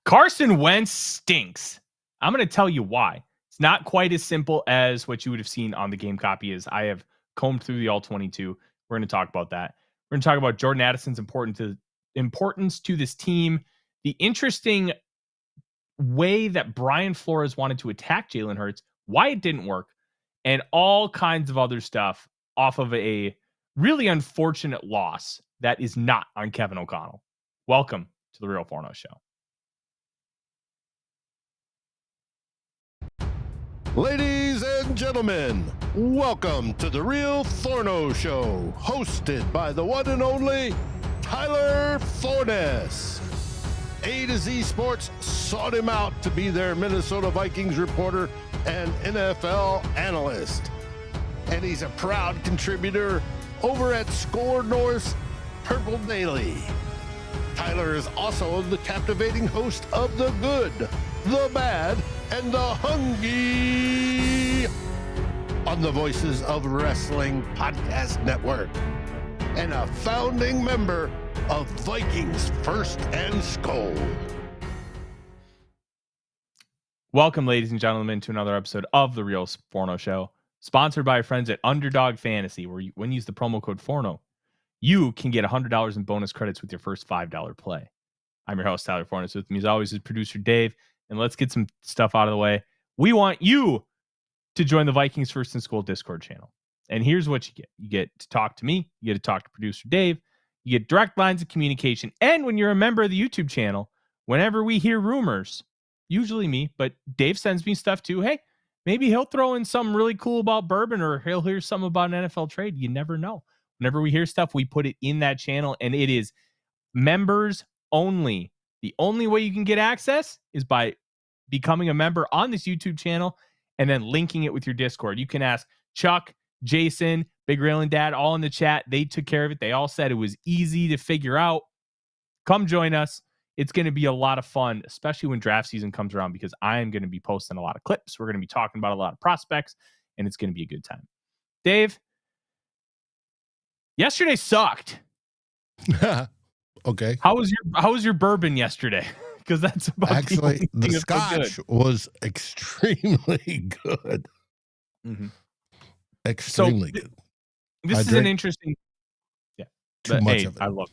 Carson Wentz stinks. I'm going to tell you why. It's not quite as simple as what you would have seen on the game copy as I have combed through the all 22. We're going to talk about that. We're going to talk about Jordan Addison's importance to this team, the interesting way that Brian Flores wanted to attack Jalen Hurts, why it didn't work, and all kinds of other stuff off of a really unfortunate loss that is not on Kevin O'Connell. Welcome to the Real Forno Show. Ladies and gentlemen, welcome to the Real Forno Show, hosted by the one and only Tyler Forness. A to Z Sports sought him out to be their Minnesota Vikings reporter and NFL analyst. And he's a proud contributor over at SKOL North's Purple Daily. Tyler is also the captivating host of The Good, The Bad, and The Hungry on the Voices of Wrestling Podcast Network, and a founding member of Vikings First and SKOL. Welcome, ladies and gentlemen, to another episode of the Real Forno Show, sponsored by our friends at Underdog Fantasy, where when you use the promo code Forno, you can get $100 in bonus credits with your first $5 play. I'm your host, Tyler Forness. With me, as always, is producer Dave. And let's get some stuff out of the way. We want you to join the Vikings First and SKOL Discord channel. And here's what you get. You get to talk to me. You get to talk to producer Dave. You get direct lines of communication. And when you're a member of the YouTube channel, whenever we hear rumors, usually me, but Dave sends me stuff too. Hey, maybe he'll throw in something really cool about bourbon, or he'll hear something about an NFL trade. You never know. Whenever we hear stuff, we put it in that channel, and it is members only. The only way you can get access is by becoming a member on this YouTube channel and then linking it with your Discord. You can ask Chuck, Jason, Big Rail and Dad, all in the chat. They took care of it. They all said it was easy to figure out. Come join us. It's going to be a lot of fun, especially when draft season comes around, because I am going to be posting a lot of clips. We're going to be talking about a lot of prospects, and it's going to be a good time. Dave, yesterday sucked. Okay. How was your bourbon yesterday? Because that's about actually the scotch was extremely good. Mm-hmm. Extremely good. This is an interesting. Yeah, too much of it. I love.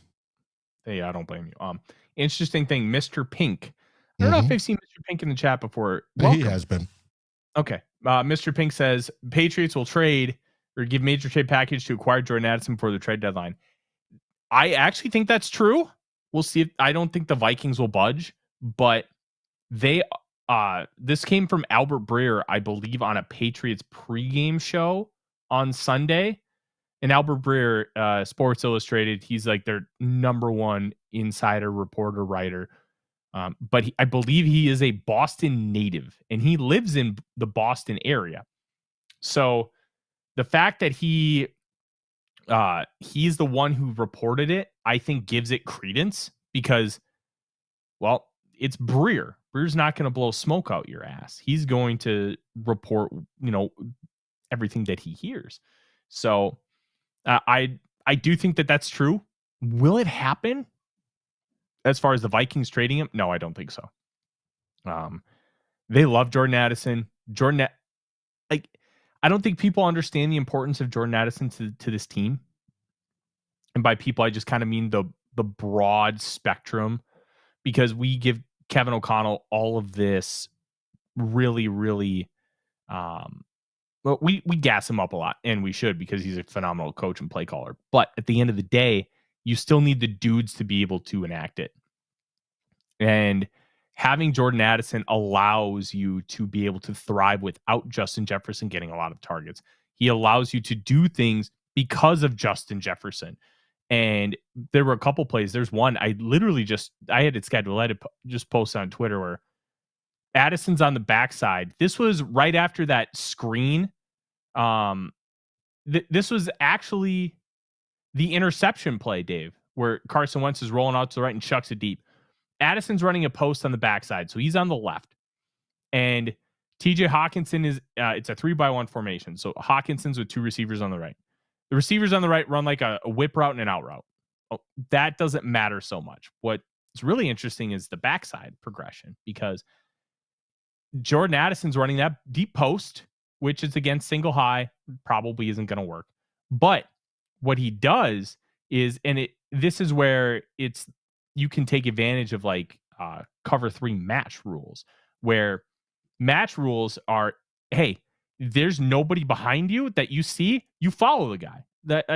Hey, I don't blame you. Interesting thing, Mr. Pink. I don't know if I've seen Mr. Pink in the chat before. Welcome. He has been. Okay. Mr. Pink says Patriots will trade or give major trade package to acquire Jordan Addison before the trade deadline. I actually think that's true. We'll see. I don't think the Vikings will budge, but they this came from Albert Breer, I believe, on a Patriots pregame show on Sunday. And Albert Breer, Sports Illustrated, he's like their number one insider reporter writer. But I believe he is a Boston native, and he lives in the Boston area. So the fact that he's the one who reported it, I think gives it credence, because, well, it's Breer. Breer's not going to blow smoke out your ass. He's going to report, everything that he hears. So I do think that that's true. Will it happen as far as the Vikings trading him? No, I don't think so. They love Jordan Addison. I don't think people understand the importance of Jordan Addison to this team. And by people, I just kind of mean the broad spectrum, because we give Kevin O'Connell all of this really, really, we gas him up a lot, and we should, because he's a phenomenal coach and play caller. But at the end of the day, you still need the dudes to be able to enact it. And having Jordan Addison allows you to be able to thrive without Justin Jefferson getting a lot of targets. He allows you to do things because of Justin Jefferson. And there were a couple plays. There's one I had it scheduled. I had to just post on Twitter where Addison's on the backside. This was right after that screen. This was actually the interception play, Dave, where Carson Wentz is rolling out to the right and chucks it deep. Addison's running a post on the backside, so he's on the left. And TJ Hawkinson is, it's a 3-by-1 formation. So Hawkinson's with two receivers on the right. The receivers on the right run like a whip route and an out route. Oh, that doesn't matter so much. What What's really interesting is the backside progression, because Jordan Addison's running that deep post, which is against single high, probably isn't going to work. But what he does is, this is where you can take advantage of like cover 3 match rules, where match rules are, hey, there's nobody behind you that you see, you follow the guy. That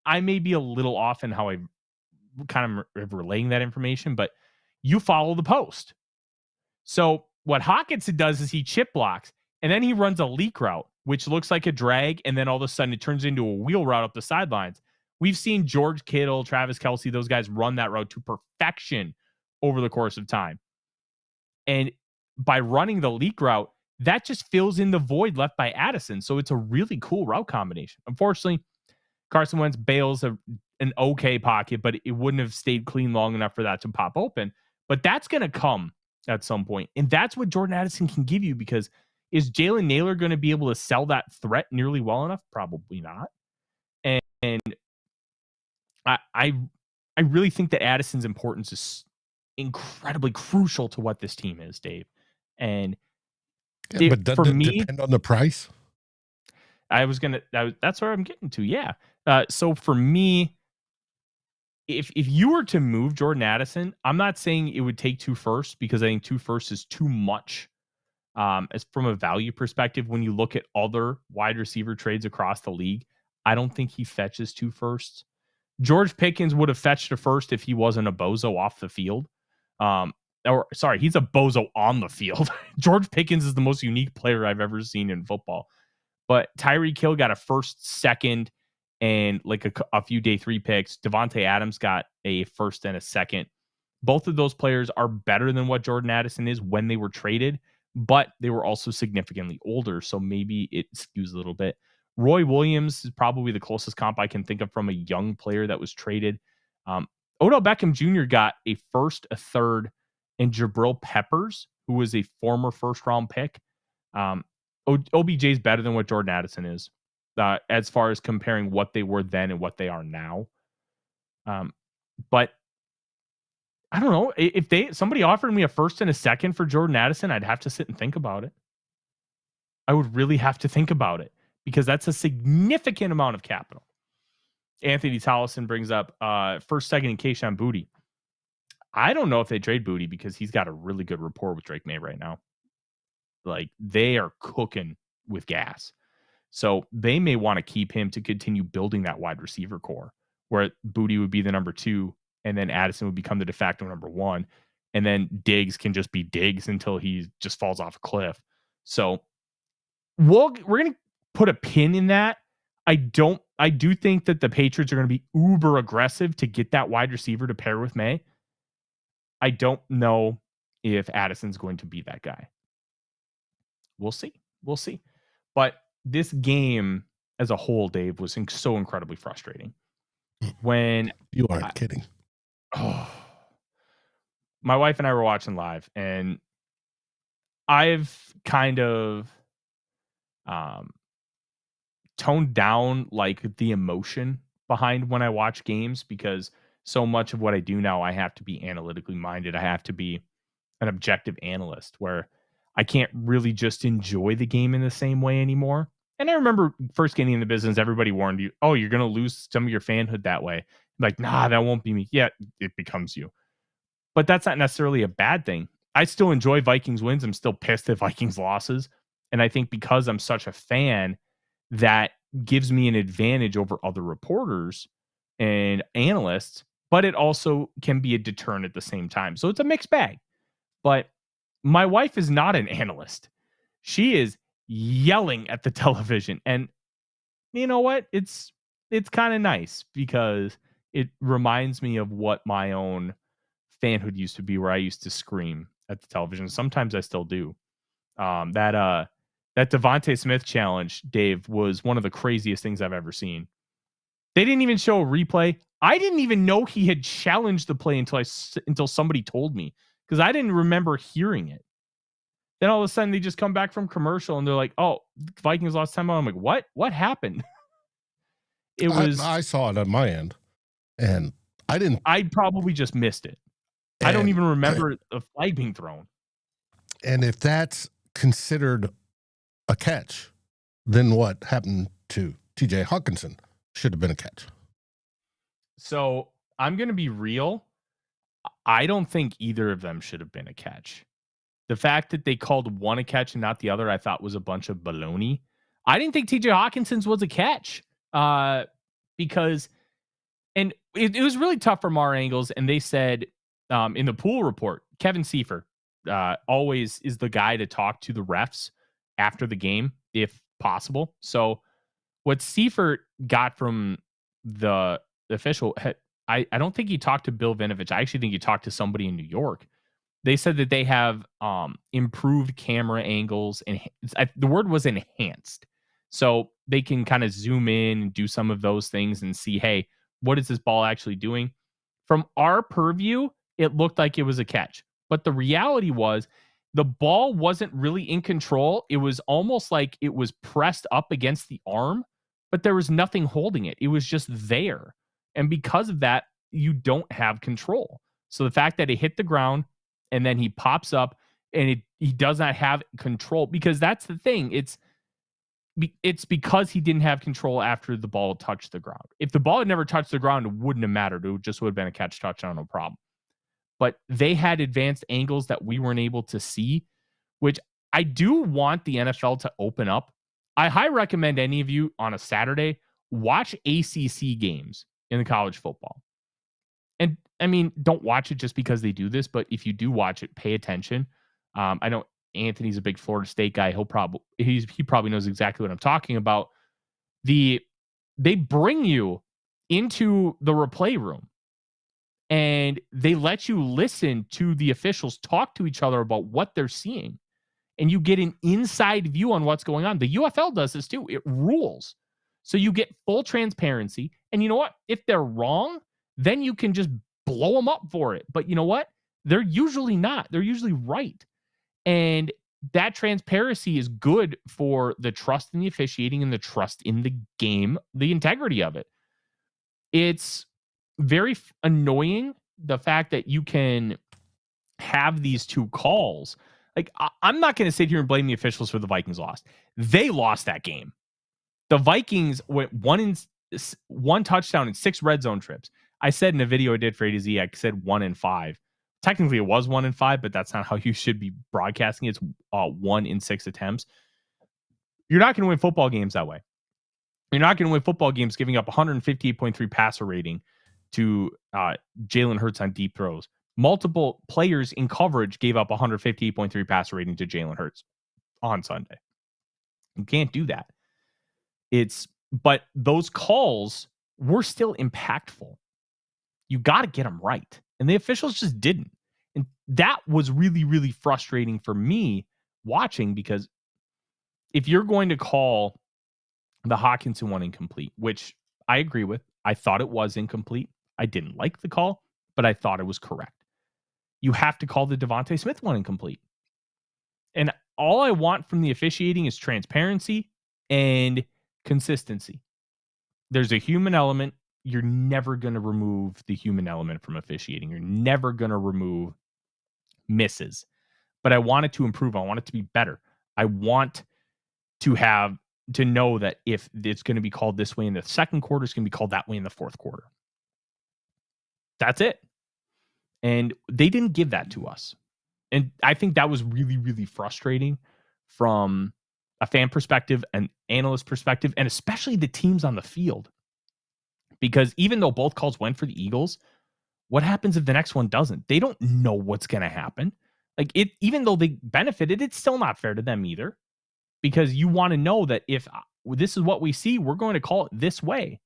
I may be a little off in how I kind of relaying that information, but you follow the post. So what Hawkinson does is he chip blocks, and then he runs a leak route, which looks like a drag, and then all of a sudden it turns into a wheel route up the sidelines. We've seen George Kittle, Travis Kelce, those guys run that route to perfection over the course of time. And by running the leak route, that just fills in the void left by Addison. So it's a really cool route combination. Unfortunately, Carson Wentz bails an okay pocket, but it wouldn't have stayed clean long enough for that to pop open. But that's going to come at some point. And that's what Jordan Addison can give you, because is Jalen Naylor going to be able to sell that threat nearly well enough? Probably not. And I really think that Addison's importance is incredibly crucial to what this team is, Dave. And but does it depend on the price? That's where I'm getting to. Yeah. So for me, if you were to move Jordan Addison, I'm not saying it would take 2 firsts, because I think 2 firsts is too much. As from a value perspective, when you look at other wide receiver trades across the league, I don't think he fetches 2 firsts. George Pickens would have fetched a first if he wasn't a bozo off the field. He's a bozo on the field. George Pickens is the most unique player I've ever seen in football. But Tyreek Hill got a first, second, and like a few day 3 picks. Devontae Adams got a first and a second. Both of those players are better than what Jordan Addison is when they were traded, but they were also significantly older, so maybe it skews a little bit. Roy Williams is probably the closest comp I can think of from a young player that was traded. Odell Beckham Jr. got a first, a third, and Jabril Peppers, who was a former first-round pick. OBJ is better than what Jordan Addison is, as far as comparing what they were then and what they are now. But I don't know. If somebody offered me a first and a second for Jordan Addison, I'd have to sit and think about it. I would really have to think about it, because that's a significant amount of capital. Anthony Tollison brings up first, second, and Kayshon Boutte. I don't know if they trade Boutte, because he's got a really good rapport with Drake May right now. Like, they are cooking with gas. So they may want to keep him to continue building that wide receiver core, where Boutte would be the number 2, and then Addison would become the de facto number 1. And then Diggs can just be Diggs until he just falls off a cliff. So we're going to put a pin in that. I do think that the Patriots are going to be uber aggressive to get that wide receiver to pair with May. I don't know if Addison's going to be that guy. We'll see. But this game as a whole, Dave, was so incredibly frustrating. When you aren't kidding. My wife and I were watching live, and I've kind of toned down like the emotion behind when I watch games, because so much of what I do now, I have to be analytically minded. I have to be an objective analyst, where I can't really just enjoy the game in the same way anymore. And I remember first getting in the business, everybody warned you, oh, you're going to lose some of your fanhood that way. Like, nah, that won't be me. Yeah, it becomes you. But that's not necessarily a bad thing. I still enjoy Vikings wins. I'm still pissed at Vikings losses. And I think because I'm such a fan, that gives me an advantage over other reporters and analysts, but it also can be a deterrent at the same time. So it's a mixed bag. But my wife is not an analyst. She is yelling at the television. And you know what? It's kind of nice, because it reminds me of what my own fanhood used to be, where I used to scream at the television. Sometimes I still do. That Devontae Smith challenge, Dave, was one of the craziest things I've ever seen. They didn't even show a replay. I didn't even know he had challenged the play until somebody told me, because I didn't remember hearing it. Then all of a sudden they just come back from commercial and they're like, "Oh, the Vikings lost 10." I'm like, "What? What happened?" I saw it on my end, and I didn't. I'd probably just missed it. I don't even remember a flag being thrown. And if that's considered a catch, then what happened to TJ Hawkinson should have been a catch. So I'm going to be real. I don't think either of them should have been a catch. The fact that they called one a catch and not the other, I thought was a bunch of baloney. I didn't think TJ Hawkinson's was a catch because, and it was really tough from our angles. And they said in the pool report, Kevin Seifert always is the guy to talk to the refs after the game, if possible. So what Seifert got from the official, I don't think he talked to Bill Vinovich. I actually think he talked to somebody in New York. They said that they have improved camera angles, and the word was enhanced. So they can kind of zoom in and do some of those things and see, hey, what is this ball actually doing? From our purview, it looked like it was a catch. But the reality was the ball wasn't really in control. It was almost like it was pressed up against the arm, but there was nothing holding it. It was just there. And because of that, you don't have control. So the fact that it hit the ground and then he pops up and he does not have control, because that's the thing. It's because he didn't have control after the ball touched the ground. If the ball had never touched the ground, it wouldn't have mattered. It just would have been a catch touchdown, no problem. But they had advanced angles that we weren't able to see, which I do want the NFL to open up. I highly recommend any of you on a Saturday watch ACC games in the college football. And I mean, don't watch it just because they do this, but if you do watch it, pay attention. I know Anthony's a big Florida State guy. He probably knows exactly what I'm talking about. They bring you into the replay room and they let you listen to the officials talk to each other about what they're seeing. And you get an inside view on what's going on. The UFL does this too. It rules. So you get full transparency. And you know what? If they're wrong, then you can just blow them up for it. But you know what? They're usually not. They're usually right. And that transparency is good for the trust in the officiating and the trust in the game, the integrity of it. It's very annoying, the fact that you can have these two calls. Like, I'm not going to sit here and blame the officials for the Vikings lost. They lost that game. The Vikings went one touchdown and 6 red zone trips. I said in a video I did for A to Z, I said 1 in 5. Technically, it was 1 in 5, but that's not how you should be broadcasting. It's 1 in 6 attempts. You're not going to win football games that way. You're not going to win football games giving up 158.3 passer rating to Jalen Hurts on deep throws. Multiple players in coverage gave up 158.3 passer rating to Jalen Hurts on Sunday. You can't do that. But those calls were still impactful. You got to get them right. And the officials just didn't. And that was really, really frustrating for me watching, because if you're going to call the Hawkinson one incomplete, which I agree with, I thought it was incomplete. I didn't like the call, but I thought it was correct. You have to call the Devontae Smith one incomplete. And all I want from the officiating is transparency and consistency. There's a human element. You're never going to remove the human element from officiating. You're never going to remove misses. But I want it to improve. I want it to be better. I want to know that if it's going to be called this way in the second quarter, it's going to be called that way in the fourth quarter. That's it. And they didn't give that to us. And I think that was really, really frustrating from a fan perspective, an analyst perspective, and especially the teams on the field. Because even though both calls went for the Eagles, what happens if the next one doesn't? They don't know what's going to happen. Like, even though they benefited, it's still not fair to them either. Because you want to know that if this is what we see, we're going to call it this way.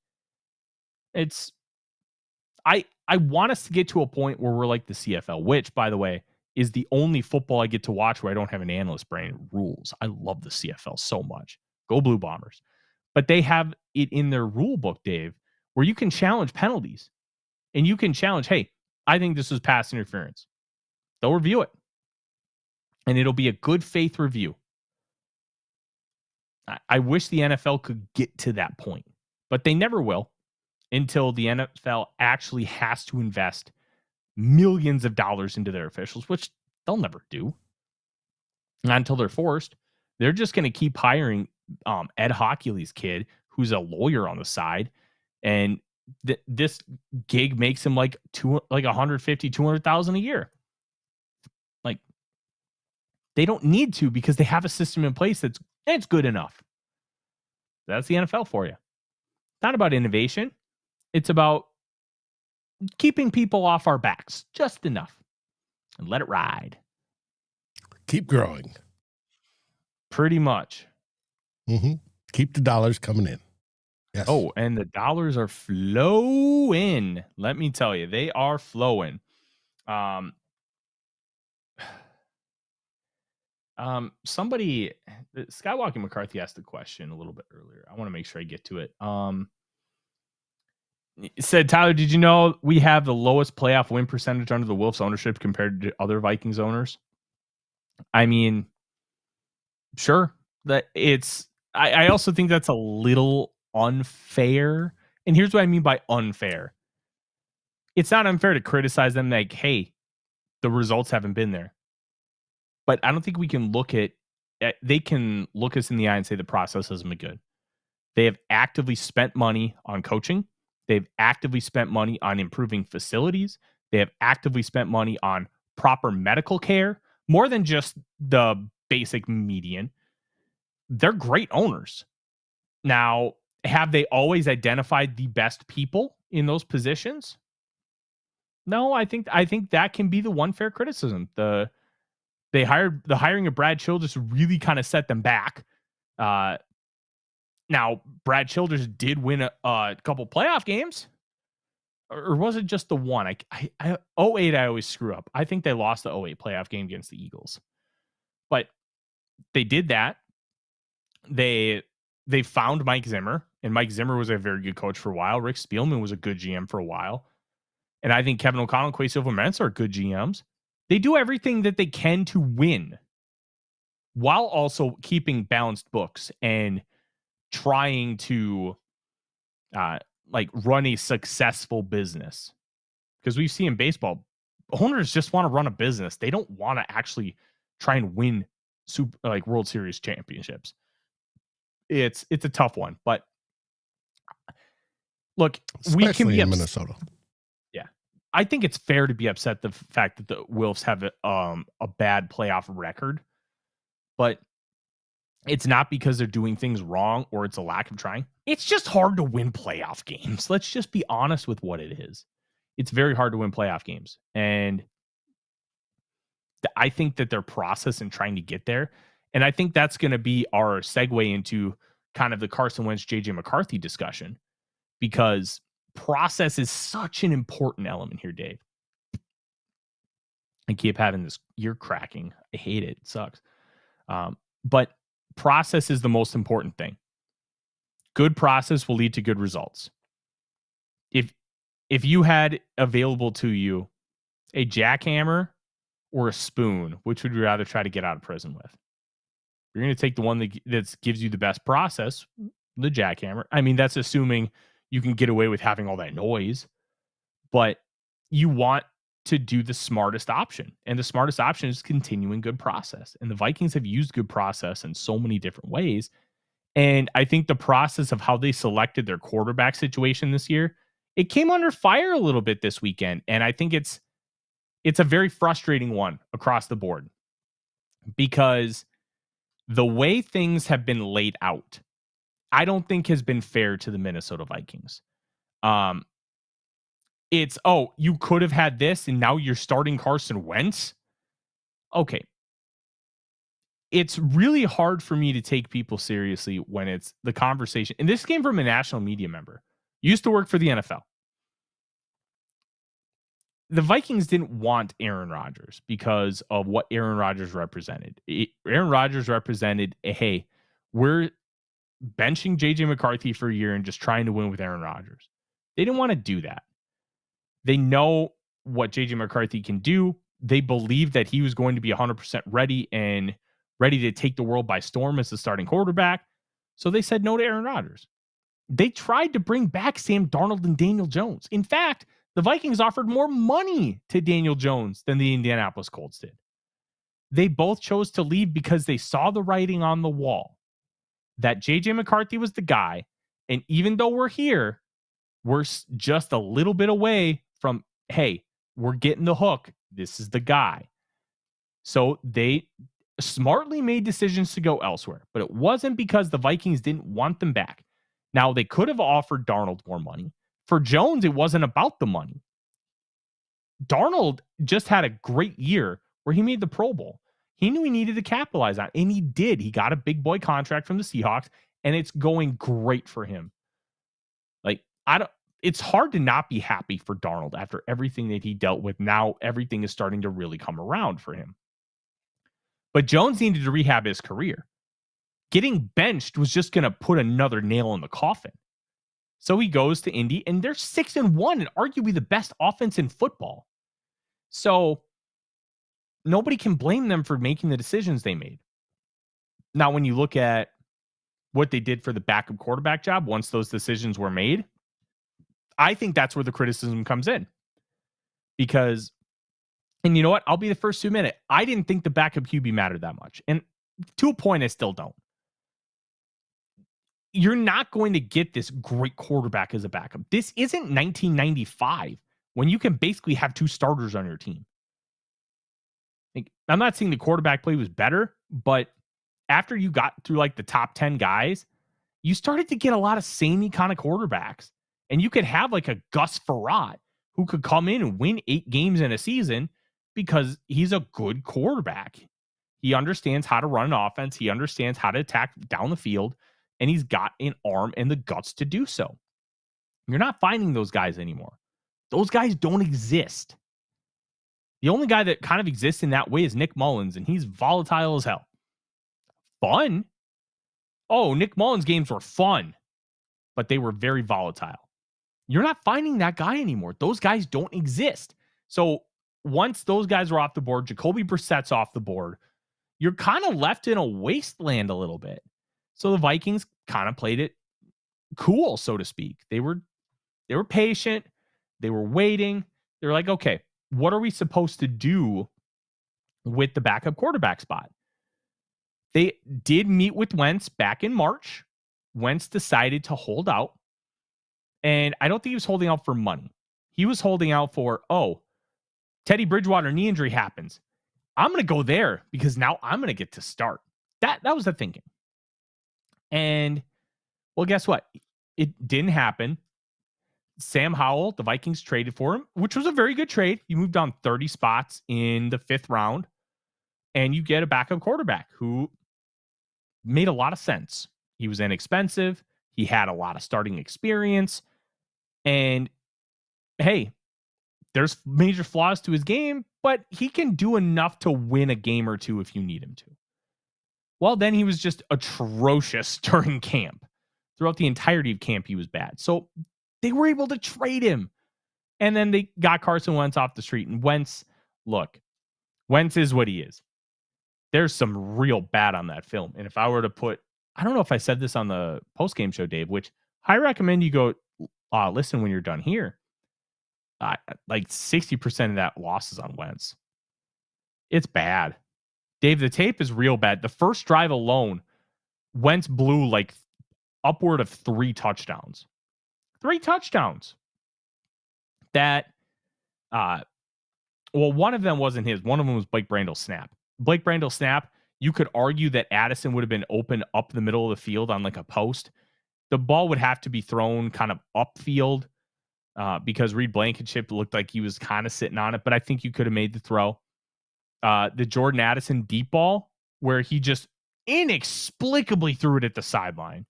I want us to get to a point where we're like the CFL, which, by the way, is the only football I get to watch where I don't have an analyst brain. It rules. I love the CFL so much. Go Blue Bombers. But they have it in their rule book, Dave, where you can challenge penalties. And you can challenge, hey, I think this was pass interference. They'll review it. And it'll be a good faith review. I wish the NFL could get to that point, but they never will until the NFL actually has to invest millions of dollars into their officials, which they'll never do. Not until they're forced. They're just going to keep hiring Ed Hockley's kid, who's a lawyer on the side, and this gig makes him like 150, 200,000 a year. Like, they don't need to because they have a system in place that's good enough. That's the NFL for you. It's not about innovation. It's about keeping people off our backs just enough and let it ride. Keep growing. Pretty much. Mm-hmm. Keep the dollars coming in. Yes. Oh, and the dollars are flowing. Let me tell you, they are flowing. Somebody, Skywalker McCarthy asked a question a little bit earlier. I want to make sure I get to it. It said, Tyler, did you know we have the lowest playoff win percentage under the Wolves ownership compared to other Vikings owners? I mean, sure. I also think that's a little unfair. And here's what I mean by unfair. It's not unfair to criticize them like, hey, the results haven't been there. But I don't think we can they can look us in the eye and say the process hasn't been good. They have actively spent money on coaching. They've actively spent money on improving facilities. They have actively spent money on proper medical care, more than just the basic median. They're great owners. Now, have they always identified the best people in those positions? No, I think that can be the one fair criticism. The hiring of Brad Childress really kind of set them back. Now, Brad Childress did win a couple playoff games, or was it just the one? 08, I always screw up. I think they lost the 08 playoff game against the Eagles, but they did that. They found Mike Zimmer, and Mike Zimmer was a very good coach for a while. Rick Spielman was a good GM for a while, and I think Kevin O'Connell and Quay Silva-Mensah are good GMs. They do everything that they can to win, while also keeping balanced books and trying to run a successful business. Because we see in baseball, owners just want to run a business. They don't want to actually try and win World Series championships. It's a tough one, but look, especially we can be in Minnesota. Yeah, I think it's fair to be upset the fact that the Wolves have a bad playoff record, but it's not because they're doing things wrong or it's a lack of trying. It's just hard to win playoff games. Let's just be honest with what it is. It's very hard to win playoff games. And I think that their process in trying to get there, and I think that's going to be our segue into kind of the Carson Wentz, JJ McCarthy discussion, because process is such an important element here, Dave. I keep having this ear cracking. I hate it. It sucks. But process is the most important thing. Good process will lead to good results. If you had available to you a jackhammer or a spoon, which would you rather try to get out of prison with? You're going to take the one that gives you the best process, the jackhammer. I mean, that's assuming you can get away with having all that noise, but you want to do the smartest option. And the smartest option is continuing good process. And the Vikings have used good process in so many different ways. And I think the process of how they selected their quarterback situation this year, it came under fire a little bit this weekend. And I think it's a very frustrating one across the board, because the way things have been laid out, I don't think has been fair to the Minnesota Vikings. It's, you could have had this and now you're starting Carson Wentz. Okay. It's really hard for me to take people seriously when it's the conversation. And this came from a national media member. Used to work for the NFL. The Vikings didn't want Aaron Rodgers because of what Aaron Rodgers represented. Aaron Rodgers represented, hey, we're benching JJ McCarthy for a year and just trying to win with Aaron Rodgers. They didn't want to do that. They know what JJ McCarthy can do. They believed that he was going to be 100% ready and ready to take the world by storm as the starting quarterback. So they said no to Aaron Rodgers. They tried to bring back Sam Darnold and Daniel Jones. In fact, The Vikings offered more money to Daniel Jones than the Indianapolis Colts did. They both chose to leave because they saw the writing on the wall that J.J. McCarthy was the guy. And even though we're here, we're just a little bit away from, hey, we're getting the hook. This is the guy. So they smartly made decisions to go elsewhere, but it wasn't because the Vikings didn't want them back. Now, they could have offered Darnold more money. For Jones, it wasn't about the money. Darnold just had a great year where he made the Pro Bowl. He knew he needed to capitalize on it, and he did. He got a big boy contract from the Seahawks, and it's going great for him. Like, it's hard to not be happy for Darnold after everything that he dealt with. Now everything is starting to really come around for him. But Jones needed to rehab his career. Getting benched was just going to put another nail in the coffin. So he goes to Indy, and they're 6-1 and arguably the best offense in football. So nobody can blame them for making the decisions they made. Now, when you look at what they did for the backup quarterback job, once those decisions were made, I think that's where the criticism comes in. Because, and you know what? I'll be the first to admit it. I didn't think the backup QB mattered that much. And to a point, I still don't. You're not going to get this great quarterback as a backup. This isn't 1995 when you can basically have two starters on your team. Like, I'm not saying the quarterback play was better, but after you got through like the top 10 guys, you started to get a lot of samey kind of quarterbacks. And you could have like a Gus Frerotte who could come in and win 8 games in a season because he's a good quarterback. He understands how to run an offense. He understands how to attack down the field. And he's got an arm and the guts to do so. You're not finding those guys anymore. Those guys don't exist. The only guy that kind of exists in that way is Nick Mullins, and he's volatile as hell. Fun? Oh, Nick Mullins' games were fun, but they were very volatile. You're not finding that guy anymore. Those guys don't exist. So once those guys are off the board, Jacoby Brissett's off the board, you're kind of left in a wasteland a little bit. So the Vikings kind of played it cool, so to speak. They were patient. They were waiting. They were like, okay, what are we supposed to do with the backup quarterback spot? They did meet with Wentz back in March. Wentz decided to hold out. And I don't think he was holding out for money. He was holding out for, Teddy Bridgewater knee injury happens. I'm going to go there because now I'm going to get to start. That was the thinking. And, well, guess what? It didn't happen. Sam Howell, the Vikings traded for him, which was a very good trade. You moved down 30 spots in the 5th round, and you get a backup quarterback who made a lot of sense. He was inexpensive. He had a lot of starting experience. And, hey, there's major flaws to his game, but he can do enough to win a game or two if you need him to. Well, then he was just atrocious during camp. Throughout the entirety of camp, he was bad. So they were able to trade him. And then they got Carson Wentz off the street. And Wentz is what he is. There's some real bad on that film. And if I were to put, I don't know if I said this on the post-game show, Dave, which I recommend you go listen when you're done here. Like 60% of that loss is on Wentz. It's bad. Dave, the tape is real bad. The first drive alone, Wentz blew like upward of 3 touchdowns. 3 touchdowns. That, one of them wasn't his. One of them was Blake Brandel's snap. Blake Brandel's snap, you could argue that Addison would have been open up the middle of the field on like a post. The ball would have to be thrown kind of upfield because Reed Blankenship looked like he was kind of sitting on it, but I think you could have made the throw. The Jordan Addison deep ball where he just inexplicably threw it at the sideline.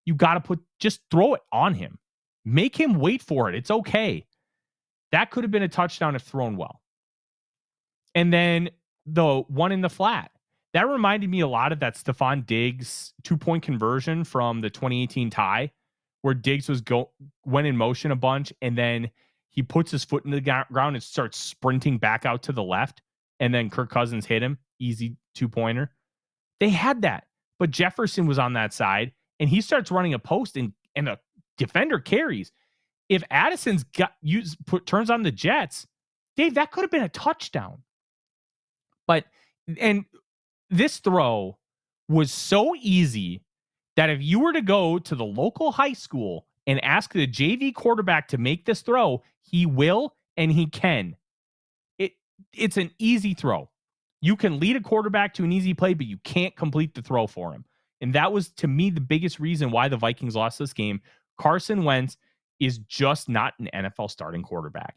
You got to just throw it on him. Make him wait for it. It's okay. That could have been a touchdown if thrown well. And then the one in the flat. That reminded me a lot of that Stephon Diggs 2-point conversion from the 2018 tie, where Diggs went in motion a bunch, and then he puts his foot in the ground and starts sprinting back out to the left, and then Kirk Cousins hit him. Easy 2-pointer. They had that, but Jefferson was on that side, and he starts running a post, and a defender carries. If Addison's turns on the Jets, Dave, that could have been a touchdown. But and this throw was so easy that if you were to go to the local high school and ask the JV quarterback to make this throw, he will and he can. It's an easy throw. You can lead a quarterback to an easy play, but you can't complete the throw for him. And that was, to me, the biggest reason why the Vikings lost this game. Carson Wentz is just not an NFL starting quarterback.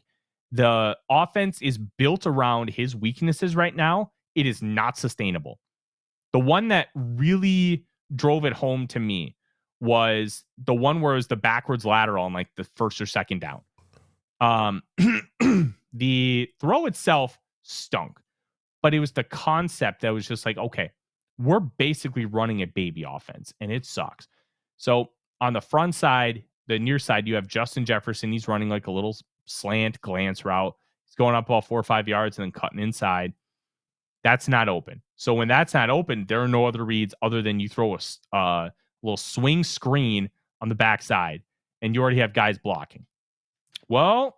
The offense is built around his weaknesses right now. It is not sustainable. The one that really drove it home to me was the one where it was the backwards lateral on like the first or second down. The throw itself stunk, but it was the concept that was just like, okay, we're basically running a baby offense and it sucks. So on the front side, the near side, you have Justin Jefferson. He's running like a little slant glance route. He's going up about 4 or 5 yards and then cutting inside. That's not open. So when that's not open, there are no other reads other than you throw a little swing screen on the backside and you already have guys blocking. Well,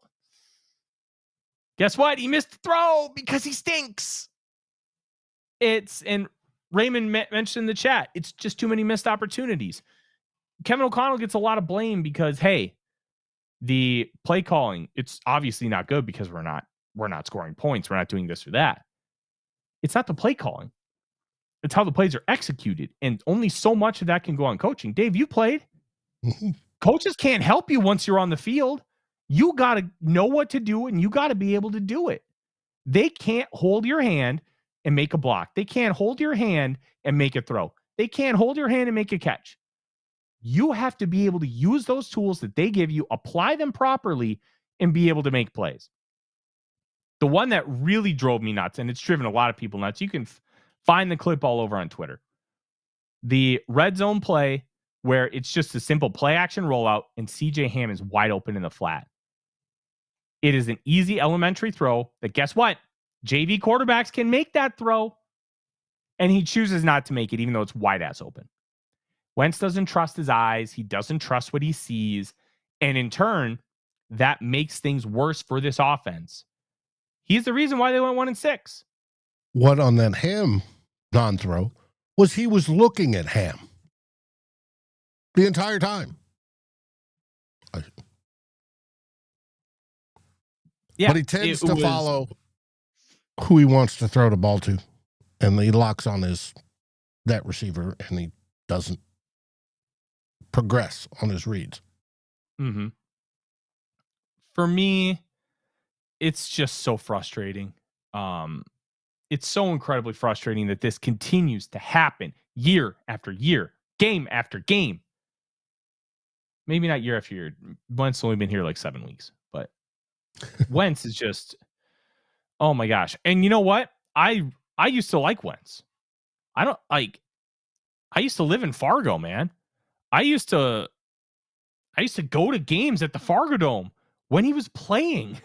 guess what? He missed the throw because he stinks. And Raymond mentioned in the chat, it's just too many missed opportunities. Kevin O'Connell gets a lot of blame because, hey, the play calling, it's obviously not good because we're not scoring points. We're not doing this or that. It's not the play calling. It's how the plays are executed. And only so much of that can go on coaching. Dave, you played. Coaches can't help you once you're on the field. You got to know what to do and you got to be able to do it. They can't hold your hand and make a block. They can't hold your hand and make a throw. They can't hold your hand and make a catch. You have to be able to use those tools that they give you, apply them properly, and be able to make plays. The one that really drove me nuts, and it's driven a lot of people nuts, you can find the clip all over on Twitter. The red zone play where it's just a simple play action rollout and CJ Ham is wide open in the flat. It is an easy elementary throw that, guess what? JV quarterbacks can make that throw. And he chooses not to make it, even though it's wide ass open. Wentz doesn't trust his eyes. He doesn't trust what he sees. And in turn, that makes things worse for this offense. He's the reason why they went 1-6. What on that Ham non-throw was he was looking at Ham the entire time. Yeah, but he tends to follow who he wants to throw the ball to, and he locks on that receiver, and he doesn't progress on his reads. Mm-hmm. For me, it's just so frustrating. It's so incredibly frustrating that this continues to happen year after year, game after game. Maybe not year after year. Wentz only been here like 7 weeks, but Wentz is just, oh my gosh. And you know what? I used to like Wentz. I used to live in Fargo, man. I used to go to games at the Fargo Dome when he was playing.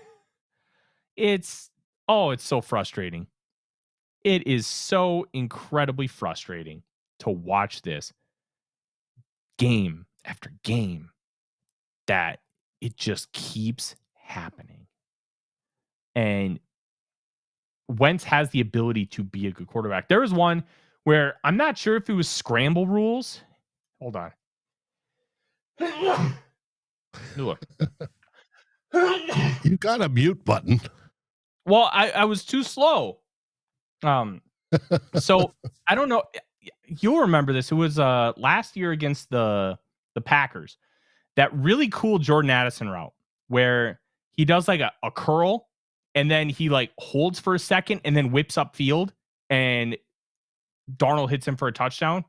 It's so frustrating. It is so incredibly frustrating to watch this game after game that it just keeps happening. And Wentz has the ability to be a good quarterback. There was one where I'm not sure if it was scramble rules. Hold on. Look. You got a mute button. Well, I was too slow. So I don't know. You'll remember this. It was last year against the Packers. That really cool Jordan Addison route where he does like a curl and then he like holds for a second and then whips up field and Darnold hits him for a touchdown.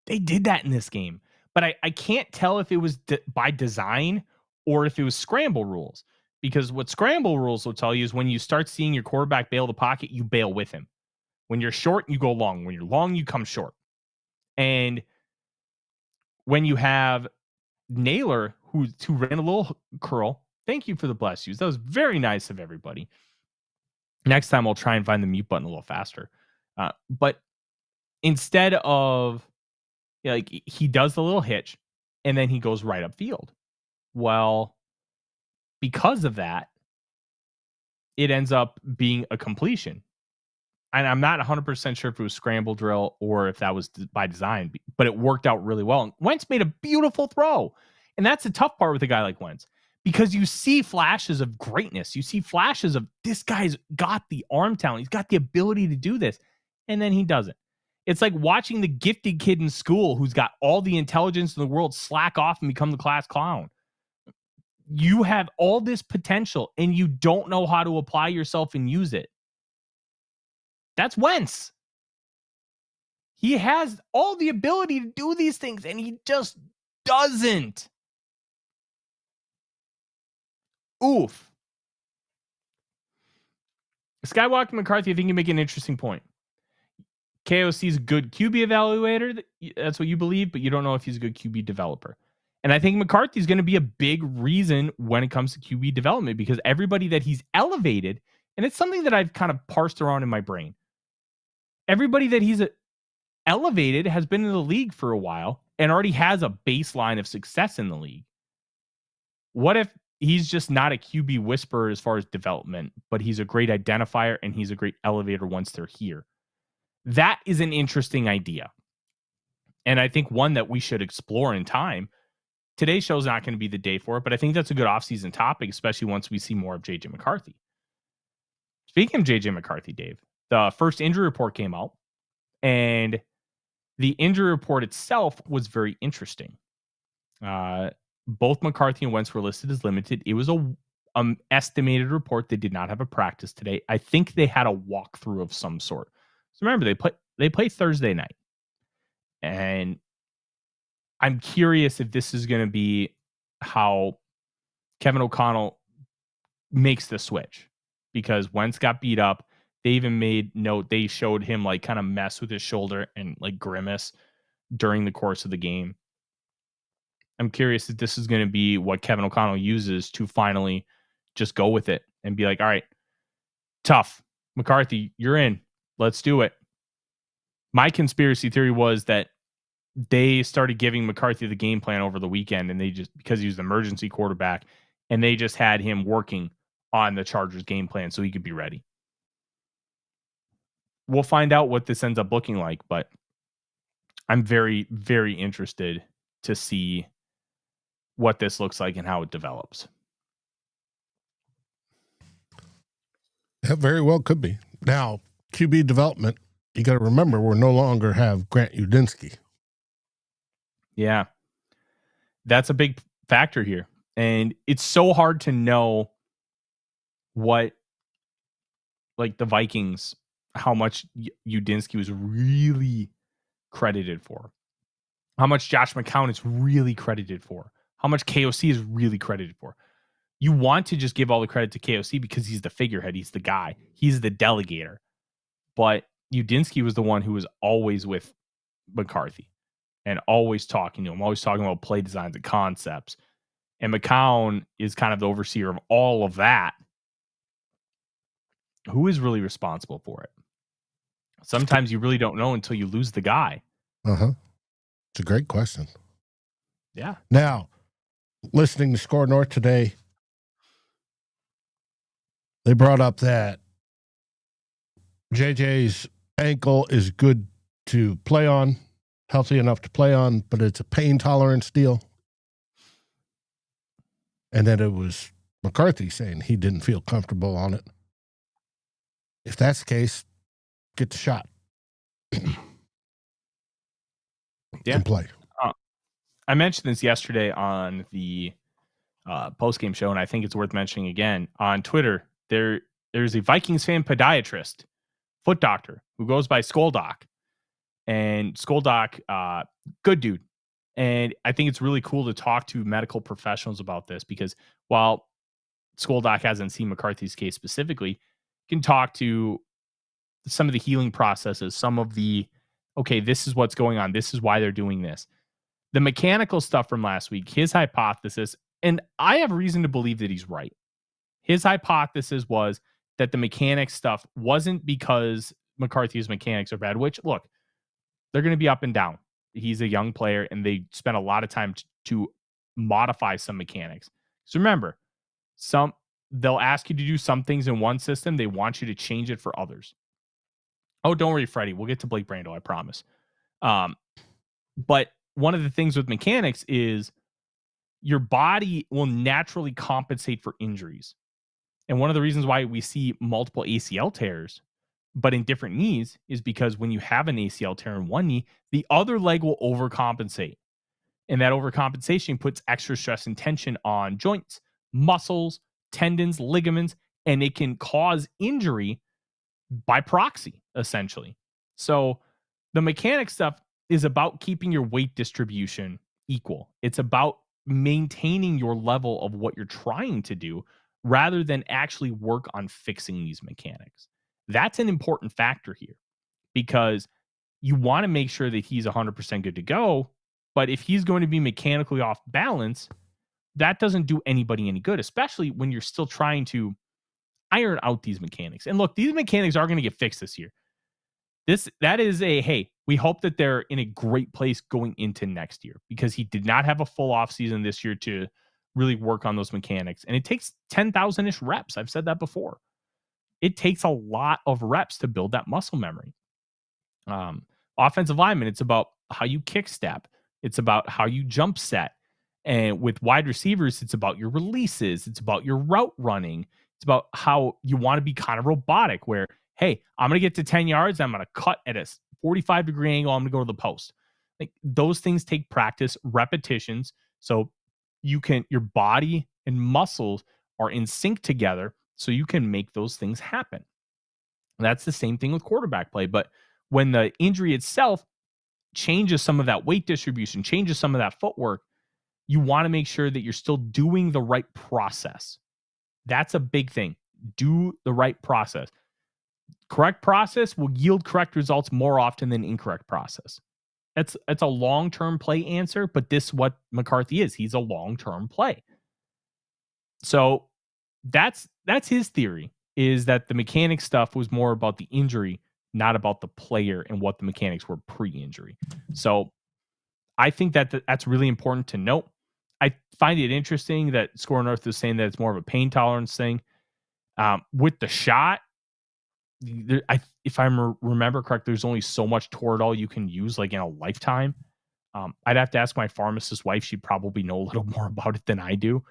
They did that in this game, but I can't tell if it was by design or if it was scramble rules, because what scramble rules will tell you is when you start seeing your quarterback bail the pocket, you bail with him. When you're short, you go long. When you're long, you come short. And when you have Naylor, who ran a little curl, thank you for the bless yous. That was very nice of everybody. Next time I'll try and find the mute button a little faster. But instead of, like, he does the little hitch and then he goes right up field. Well, because of that, it ends up being a completion. And I'm not 100% sure if it was scramble drill or if that was by design, but it worked out really well. And Wentz made a beautiful throw. And that's the tough part with a guy like Wentz, because you see flashes of greatness. You see flashes of this guy's got the arm talent. He's got the ability to do this. And then he doesn't. It's like watching the gifted kid in school who's got all the intelligence in the world slack off and become the class clown. You have all this potential and you don't know how to apply yourself and use it. That's Wentz. He has all the ability to do these things, and he just doesn't. Oof. Skywalker McCarthy, I think you make an interesting point. KOC's a good QB evaluator. That's what you believe, but you don't know if he's a good QB developer. And I think McCarthy's going to be a big reason when it comes to QB development, because everybody that he's elevated, and it's something that I've kind of parsed around in my brain. Everybody that he's elevated has been in the league for a while and already has a baseline of success in the league. What if he's just not a QB whisperer as far as development, but he's a great identifier and he's a great elevator once they're here? That is an interesting idea. And I think one that we should explore in time. Today's show is not going to be the day for it, but I think that's a good offseason topic, especially once we see more of JJ McCarthy. Speaking of JJ McCarthy, Dave, the first injury report came out, and the injury report itself was very interesting. Both McCarthy and Wentz were listed as limited. It was a estimated report. They did not have a practice today. I think they had a walkthrough of some sort. So remember, they play Thursday night, and I'm curious if this is going to be how Kevin O'Connell makes the switch, because Wentz got beat up. They even made note, they showed him like kind of mess with his shoulder and like grimace during the course of the game. I'm curious if this is going to be what Kevin O'Connell uses to finally just go with it and be like, all right, tough. McCarthy, you're in. Let's do it. My conspiracy theory was that they started giving McCarthy the game plan over the weekend, and they just, because he was the emergency quarterback, and they just had him working on the Chargers game plan so he could be ready. We'll find out what this ends up looking like, but I'm very, very interested to see what this looks like and how it develops. That very well could be. Now, QB development, you got to remember, we're no longer have Grant Udinski. Yeah, that's a big factor here. And it's so hard to know what, like, the Vikings, how much Udinski was really credited for, how much Josh McCown is really credited for, how much KOC is really credited for. You want to just give all the credit to KOC because he's the figurehead. He's the guy. He's the delegator. But Udinski was the one who was always with McCarthy and always talking to him, always talking about play designs and concepts. And McCown is kind of the overseer of all of that. Who is really responsible for it? Sometimes you really don't know until you lose the guy. Uh-huh. It's a great question. Yeah. Now, listening to SKOL North today, they brought up that JJ's ankle is good to play on, healthy enough to play on, but it's a pain tolerance deal. And then it was McCarthy saying he didn't feel comfortable on it. If that's the case, get the shot. Yeah. And play. I mentioned this yesterday on the post-game show, and I think it's worth mentioning again. On Twitter, there's a Vikings fan podiatrist, foot doctor, who goes by SKOL Doc. And SKOL Doc, good dude. And I think it's really cool to talk to medical professionals about this, because while SKOL Doc hasn't seen McCarthy's case specifically, you can talk to some of the healing processes, some of the, okay, this is what's going on. This is why they're doing this. The mechanical stuff from last week, his hypothesis, and I have reason to believe that he's right. His hypothesis was that the mechanics stuff wasn't because McCarthy's mechanics are bad, which, look, they're going to be up and down. He's a young player, and they spent a lot of time to modify some mechanics. So remember, they'll ask you to do some things in one system. They want you to change it for others. Oh, don't worry, Freddie. We'll get to Blake Brandel, I promise. But one of the things with mechanics is your body will naturally compensate for injuries. And one of the reasons why we see multiple ACL tears, but in different knees, is because when you have an ACL tear in one knee, the other leg will overcompensate. And that overcompensation puts extra stress and tension on joints, muscles, tendons, ligaments, and it can cause injury by proxy, essentially. So the mechanic stuff is about keeping your weight distribution equal. It's about maintaining your level of what you're trying to do rather than actually work on fixing these mechanics. That's an important factor here because you want to make sure that he's 100% good to go. But if he's going to be mechanically off balance, that doesn't do anybody any good, especially when you're still trying to iron out these mechanics. And look, these mechanics are going to get fixed this year. That is hey, we hope that they're in a great place going into next year because he did not have a full offseason this year to really work on those mechanics. And it takes 10,000-ish reps. I've said that before. It takes a lot of reps to build that muscle memory. Offensive lineman, it's about how you kick step. It's about how you jump set. And with wide receivers, it's about your releases. It's about your route running. It's about how you want to be kind of robotic where, hey, I'm going to get to 10 yards. I'm going to cut at a 45-degree angle. I'm going to go to the post. Like those things take practice, repetitions. So your body and muscles are in sync together so you can make those things happen. That's the same thing with quarterback play. But when the injury itself changes some of that weight distribution, changes some of that footwork, you want to make sure that you're still doing the right process. That's a big thing. Do the right process. Correct process will yield correct results more often than incorrect process. It's a long-term play answer, but this is what McCarthy is. He's a long-term play. So that's his theory, is that the mechanic stuff was more about the injury, not about the player and what the mechanics were pre-injury. So I think that's really important to note. I find it interesting that SKOL North is saying that it's more of a pain tolerance thing. With the shot, if I remember correct, there's only so much Toradol you can use like in a lifetime. I'd have to ask my pharmacist wife. She'd probably know a little more about it than I do.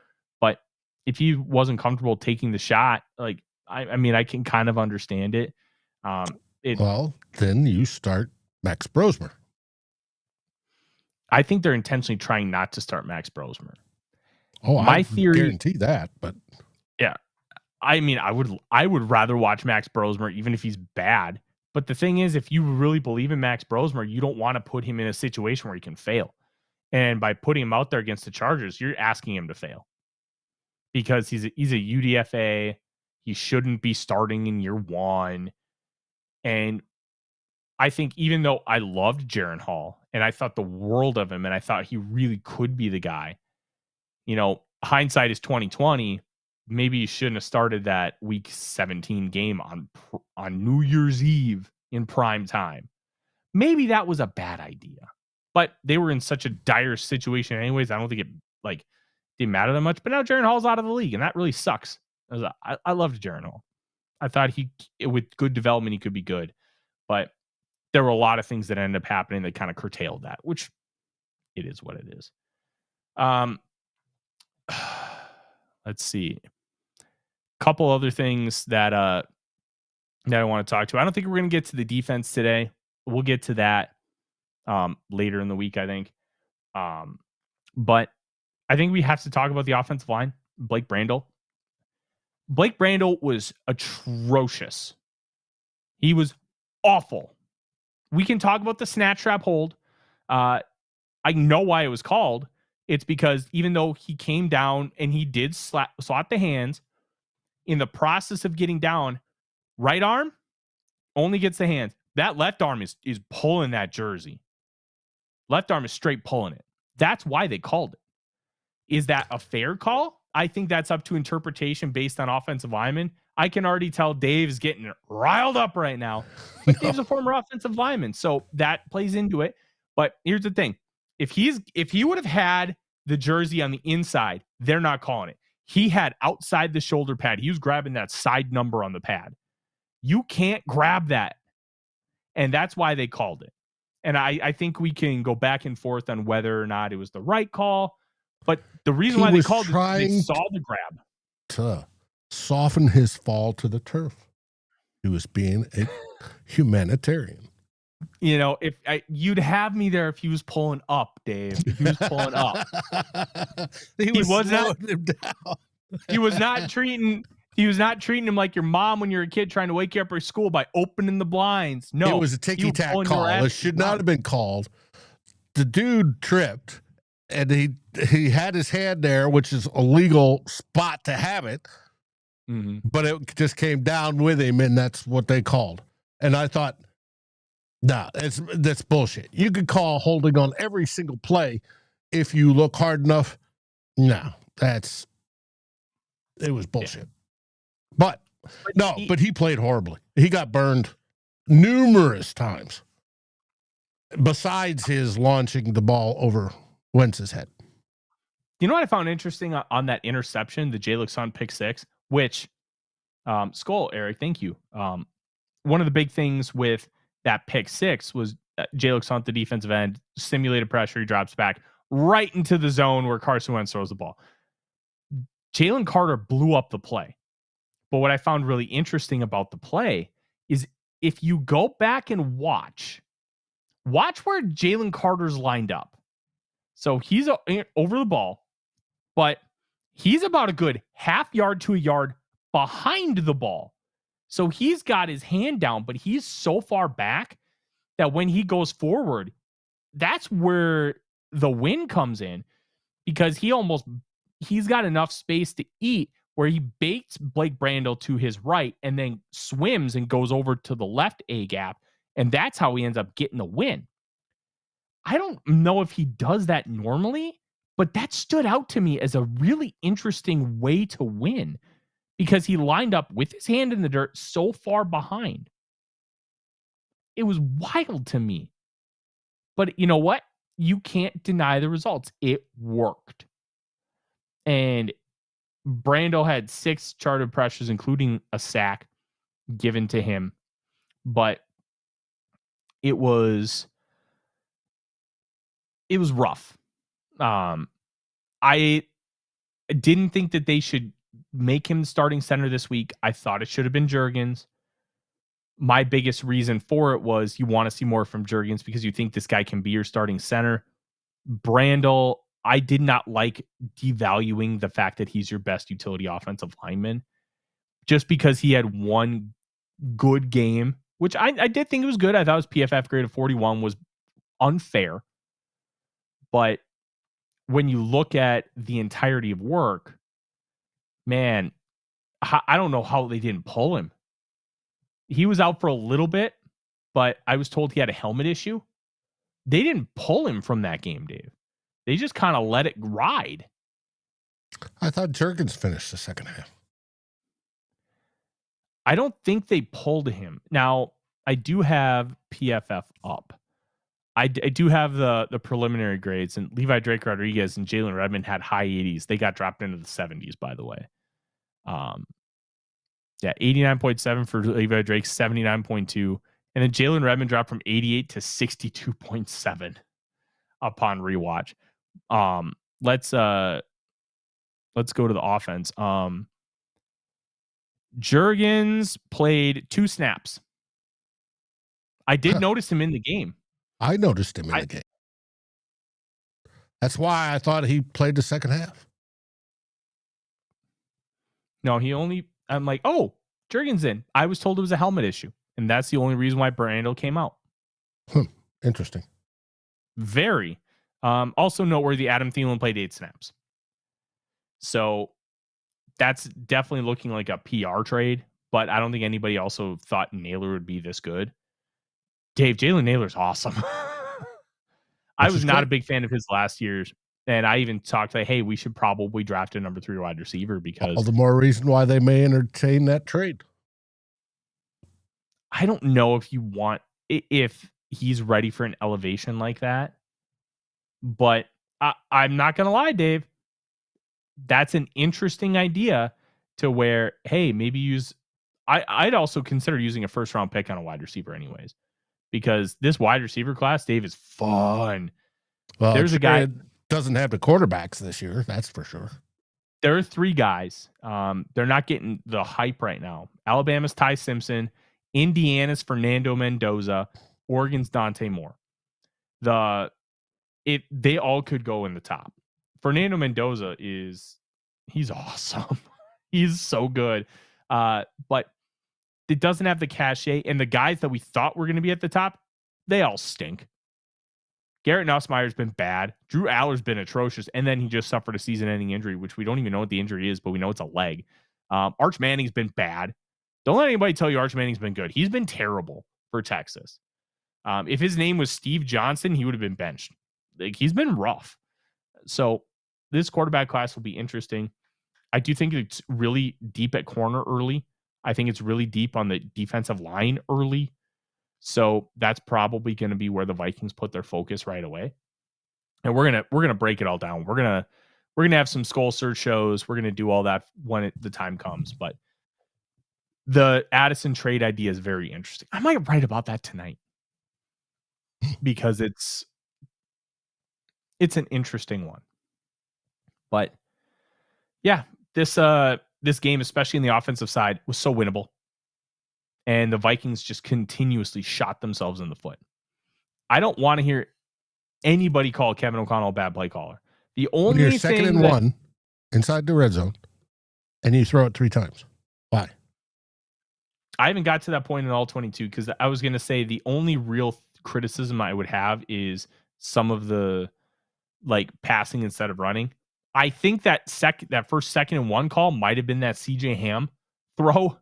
But if he wasn't comfortable taking the shot, like, I mean, I can kind of understand it. Well, then you start Max Brosmer. I think they're intentionally trying not to start Max Brosmer. Oh, my I theory, guarantee that, but yeah, I mean, I would rather watch Max Brosmer even if he's bad. But the thing is, if you really believe in Max Brosmer, you don't want to put him in a situation where he can fail. And by putting him out there against the Chargers, you're asking him to fail because he's a UDFA. He shouldn't be starting in year one. And I think even though I loved Jaren Hall and I thought the world of him and I thought he really could be the guy, you know, hindsight is 2020. Maybe you shouldn't have started that week 17 game on New Year's Eve in prime time. Maybe that was a bad idea, but they were in such a dire situation anyways. I don't think it didn't matter that much, but now Jaren Hall's out of the league and that really sucks. I loved Jaren Hall. I thought with good development, he could be good, but there were a lot of things that ended up happening that kind of curtailed that, which it is what it is. Let's see. Couple other things that I want to talk to. I don't think we're going to get to the defense today. We'll get to that later in the week, I think. But I think we have to talk about the offensive line. Blake Brandel. Blake Brandel was atrocious. He was awful. We can talk about the snatch trap hold. I know why it was called. It's because even though he came down and he did slap the hands, in the process of getting down, right arm only gets the hands. That left arm is pulling that jersey. Left arm is straight pulling it. That's why they called it. Is that a fair call? I think that's up to interpretation based on offensive linemen. I can already tell Dave's getting riled up right now. But Dave's a former offensive lineman, so that plays into it. But here's the thing. If he would have had the jersey on the inside, they're not calling it. He had outside the shoulder pad. He was grabbing that side number on the pad. You can't grab that. And that's why they called it. And I think we can go back and forth on whether or not it was the right call. But the reason why they called it is they saw the grab. To soften his fall to the turf. He was being a humanitarian. You know, if you'd have me there if he was pulling up, Dave. If he was pulling up. he was not him down. He was not treating him like your mom when you're a kid trying to wake you up for school by opening the blinds. No, it was a ticky-tack call. It should not have been called. The dude tripped, and he had his hand there, which is a legal spot to have it, but it just came down with him, and that's what they called. And I thought, nah, that's bullshit. You could call holding on every single play if you look hard enough. No, it was bullshit. Yeah. But he played horribly. He got burned numerous times. Besides his launching the ball over Wentz's head. You know what I found interesting on that interception, the Jalen Son pick six, which SKOL, Eric, thank you. One of the big things with that pick six was Jalen Son, the defensive end, simulated pressure. He drops back right into the zone where Carson Wentz throws the ball. Jalen Carter blew up the play. But what I found really interesting about the play is if you go back and watch where Jalen Carter's lined up. So he's over the ball, but he's about a good half yard to a yard behind the ball. So he's got his hand down, but he's so far back that when he goes forward, that's where the win comes in, because he's got enough space to eat where he baits Blake Brandel to his right and then swims and goes over to the left A gap. And that's how he ends up getting the win. I don't know if he does that normally, but that stood out to me as a really interesting way to win, because he lined up with his hand in the dirt so far behind. It was wild to me. But you know what? You can't deny the results. It worked. And Brando had 6 charted pressures, including a sack given to him. But it was rough. I didn't think that they should make him the starting center this week. I thought it should have been Juergens. My biggest reason for it was you want to see more from Juergens because you think this guy can be your starting center. Brandel, I did not like devaluing the fact that he's your best utility offensive lineman just because he had one good game, which I did think it was good. I thought his PFF grade of 41 was unfair. But when you look at the entirety of work, man, I don't know how they didn't pull him. He was out for a little bit, but I was told he had a helmet issue. They didn't pull him from that game, Dave. They just kind of let it ride. I thought Juergens finished the second half. I don't think they pulled him. Now, I do have PFF up. I do have the preliminary grades, and Levi Drake Rodriguez and Jalen Redmond had high 80s. They got dropped into the 70s, by the way. 89.7 for Levi Drake, 79.2. And then Jalen Redmond dropped from 88 to 62.7 upon rewatch. Let's go to the offense. Juergens played 2 snaps. I did notice him in the game. I noticed him in the game. That's why I thought he played the second half. No, I'm like, oh, Juergens in. I was told it was a helmet issue. And that's the only reason why Brandel came out. Interesting. Very. Also noteworthy, Adam Thielen played 8 snaps. So that's definitely looking like a PR trade, but I don't think anybody also thought Naylor would be this good. Dave, Jalen Naylor's awesome. I was not a big fan of his last year's, and I even talked like, hey, we should probably draft a number 3 wide receiver because all the more reason why they may entertain that trade. I don't know if he's ready for an elevation like that, but I'm not going to lie, Dave. That's an interesting idea to where, hey, maybe I'd also consider using a first round pick on a wide receiver anyways, because this wide receiver class, Dave, is fun. Well, There's a guy. It doesn't have the quarterbacks this year. That's for sure. There are 3 guys. They're not getting the hype right now. Alabama's Ty Simpson, Indiana's Fernando Mendoza, Oregon's Dante Moore. They all could go in the top. Fernando Mendoza he's awesome. He's so good. But it doesn't have the cachet, and the guys that we thought were going to be at the top, they all stink. Garrett Nussmeier's been bad. Drew Aller's been atrocious, and then he just suffered a season-ending injury, which we don't even know what the injury is, but we know it's a leg. Arch Manning's been bad. Don't let anybody tell you Arch Manning's been good. He's been terrible for Texas. If his name was Steve Johnson, he would have been benched. Like, he's been rough. So this quarterback class will be interesting. I do think it's really deep at corner early. I think it's really deep on the defensive line early. So that's probably going to be where the Vikings put their focus right away. And we're gonna break it all down. We're gonna have some SKOL search shows. We're gonna do all that when the time comes. But the Addison trade idea is very interesting. I might write about that tonight because it's an interesting one. But yeah, this game, especially in the offensive side, was so winnable. And the Vikings just continuously shot themselves in the foot. I don't want to hear anybody call Kevin O'Connell a bad play caller. The only when you're second and 1 inside the red zone and you throw it 3 times. Why? I haven't got to that point in all 22 because I was going to say the only real criticism I would have is some of the passing instead of running. I think that first 2nd and 1 call might have been that CJ Ham throw.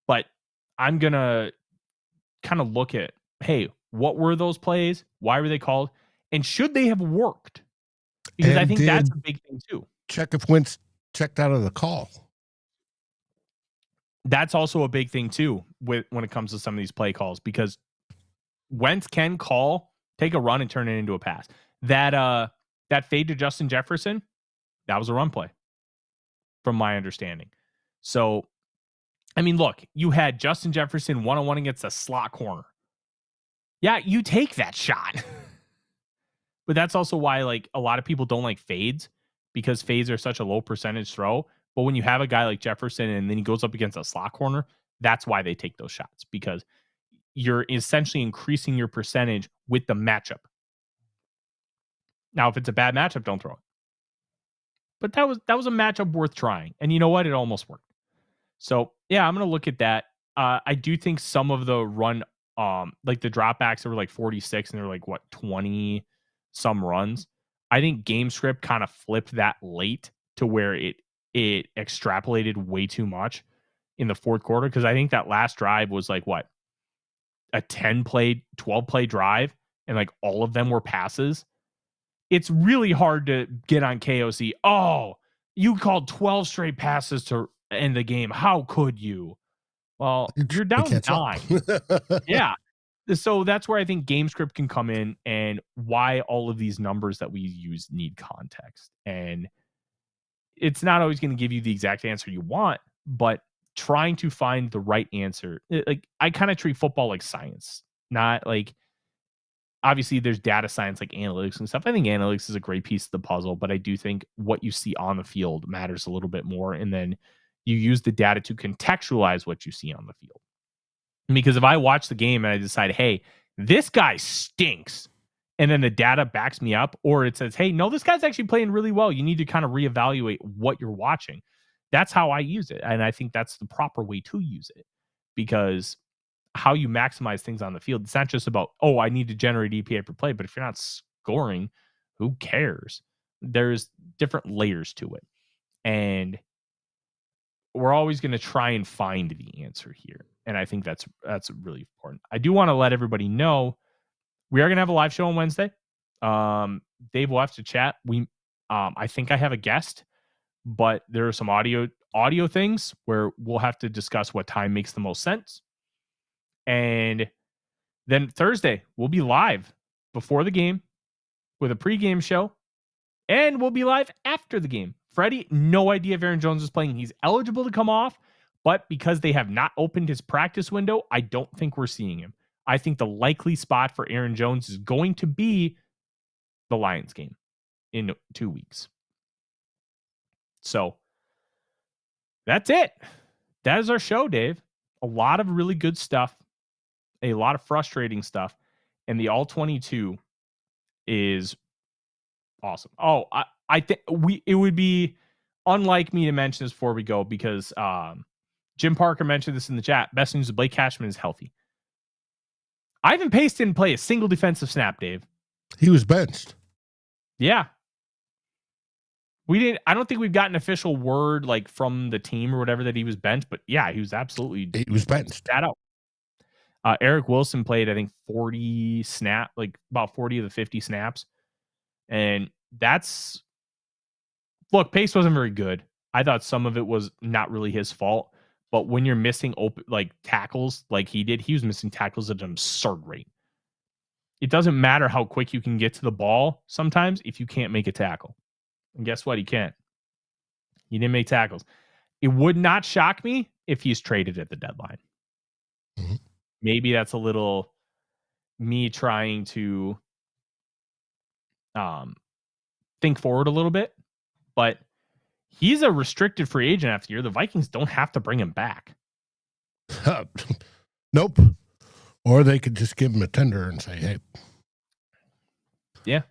But I'm going to kind of look at, hey, what were those plays? Why were they called? And should they have worked? Because I think that's a big thing too. Check if Wentz checked out of the call. That's also a big thing too when it comes to some of these play calls, because Wentz can take a run and turn it into a pass. That fade to Justin Jefferson, that was a run play from my understanding. So, I mean, look, you had Justin Jefferson one-on-one against a slot corner. Yeah, you take that shot. But that's also why a lot of people don't like fades, because fades are such a low percentage throw. But when you have a guy like Jefferson and then he goes up against a slot corner, that's why they take those shots, because you're essentially increasing your percentage with the matchup. Now, if it's a bad matchup, don't throw it. But that was a matchup worth trying. And you know what? It almost worked. So, yeah, I'm going to look at that. I do think some of the run, the dropbacks that were 46 and they were 20 some runs. I think game script kind of flipped that late to where it extrapolated way too much in the fourth quarter. Because I think that last drive was a 10-play, 12-play drive, and all of them were passes. It's really hard to get on KOC. Oh, you called 12 straight passes to end the game. How could you? Well, you're down 9. Yeah. So that's where I think game script can come in, and why all of these numbers that we use need context. And it's not always going to give you the exact answer you want, but trying to find the right answer. I kind of treat football like science, not obviously there's data science like analytics and stuff. I think analytics is a great piece of the puzzle, but I do think what you see on the field matters a little bit more. And then you use the data to contextualize what you see on the field. Because if I watch the game and I decide, hey, this guy stinks, and then the data backs me up, or it says, hey, no, this guy's actually playing really well, you need to kind of reevaluate what you're watching. That's how I use it. And I think that's the proper way to use it, because how you maximize things on the field, it's not just about, oh, I need to generate EPA per play, but if you're not scoring, who cares? There's different layers to it. And we're always going to try and find the answer here. And I think that's really important. I do want to let everybody know we are going to have a live show on Wednesday. Dave will have to chat. I think I have a guest, but there are some audio things where we'll have to discuss what time makes the most sense. And then Thursday we'll be live before the game. with a pregame show, and we'll be live after the game. Freddie, no idea if Aaron Jones is playing. He's eligible to come off, but because they have not opened his practice window, I don't think we're seeing him. I think the likely spot for Aaron Jones is going to be the Lions game in 2 weeks. So that's it. That is our show, Dave. A lot of really good stuff, a lot of frustrating stuff, and the all 22 is awesome. Oh, I think it would be unlike me to mention this before we go, because Jim Parker mentioned this in the chat. Best news is Blake Cashman is healthy. Ivan Pace didn't play a single defensive snap, Dave. He was benched. Yeah. I don't think we've gotten official word like from the team or whatever that he was benched, but yeah, he was benched. That out. Eric Wilson played, I think, about 40 of the 50 snaps. And look, Pace wasn't very good. I thought some of it was not really his fault, but when you're missing tackles like he did, he was missing tackles at an absurd rate. It doesn't matter how quick you can get to the ball sometimes if you can't make a tackle. And guess what? He can't. He didn't make tackles. It would not shock me if he's traded at the deadline. Mm-hmm. Maybe that's a little me trying to think forward a little bit, but he's a restricted free agent after the year. The Vikings don't have to bring him back. Nope. Or they could just give him a tender and say, hey. Yeah.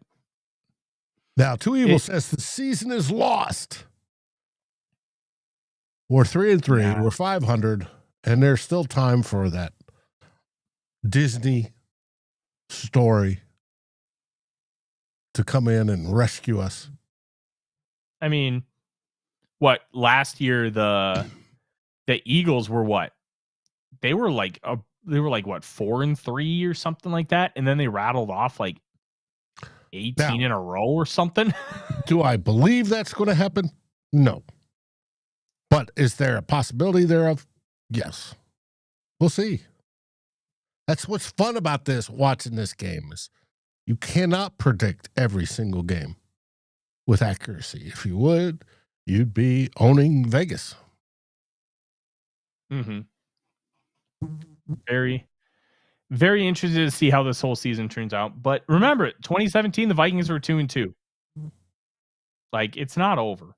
Now, Two Evil says the season is lost. We're 3-3. Yeah. We're 500, and there's still time for that Disney story to come in and rescue us. I mean, what last year the Eagles were what? They were like 4-3 or something like that, and then they rattled off like 18 in a row or something. Do I believe that's going to happen? No. But is there a possibility thereof? Yes. We'll see. That's what's fun about watching this game is you cannot predict every single game with accuracy. If you would, you'd be owning Vegas. Mm-hmm. Very, very interested to see how this whole season turns out. But remember, 2017, the Vikings were 2-2. Like, it's not over.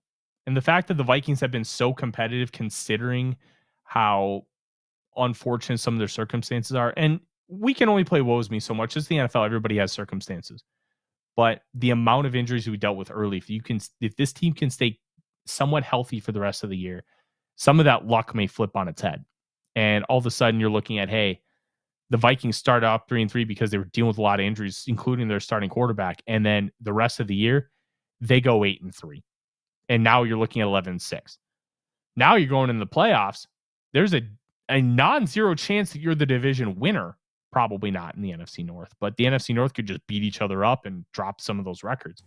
And the fact that the Vikings have been so competitive considering how unfortunate some of their circumstances are. And we can only play woes me so much. It's the NFL. Everybody has circumstances. But the amount of injuries we dealt with early, if this team can stay somewhat healthy for the rest of the year, some of that luck may flip on its head. And all of a sudden you're looking at, hey, the Vikings started off 3-3 because they were dealing with a lot of injuries, including their starting quarterback. And then the rest of the year, they go 8-3. And now you're looking at 11-6. Now you're going in the playoffs. There's a non-zero chance that you're the division winner. Probably not in the NFC North, but the NFC North could just beat each other up and drop some of those records.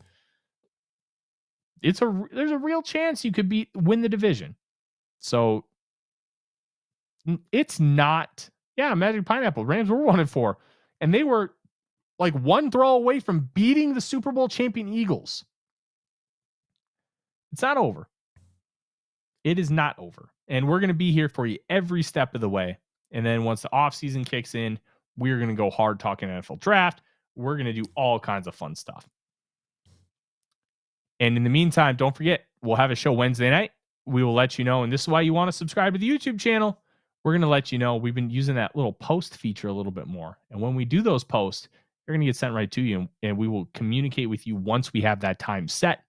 There's a real chance you could win the division. So it's not, Magic Pineapple. Rams were 1-4, and they were like one throw away from beating the Super Bowl champion Eagles. It's not over. It is not over. And we're going to be here for you every step of the way. And then once the offseason kicks in, we're going to go hard talking NFL draft. We're going to do all kinds of fun stuff. And in the meantime, don't forget, we'll have a show Wednesday night. We will let you know. And this is why you want to subscribe to the YouTube channel. We're going to let you know we've been using that little post feature a little bit more. And when we do those posts, they're going to get sent right to you. And we will communicate with you once we have that time set.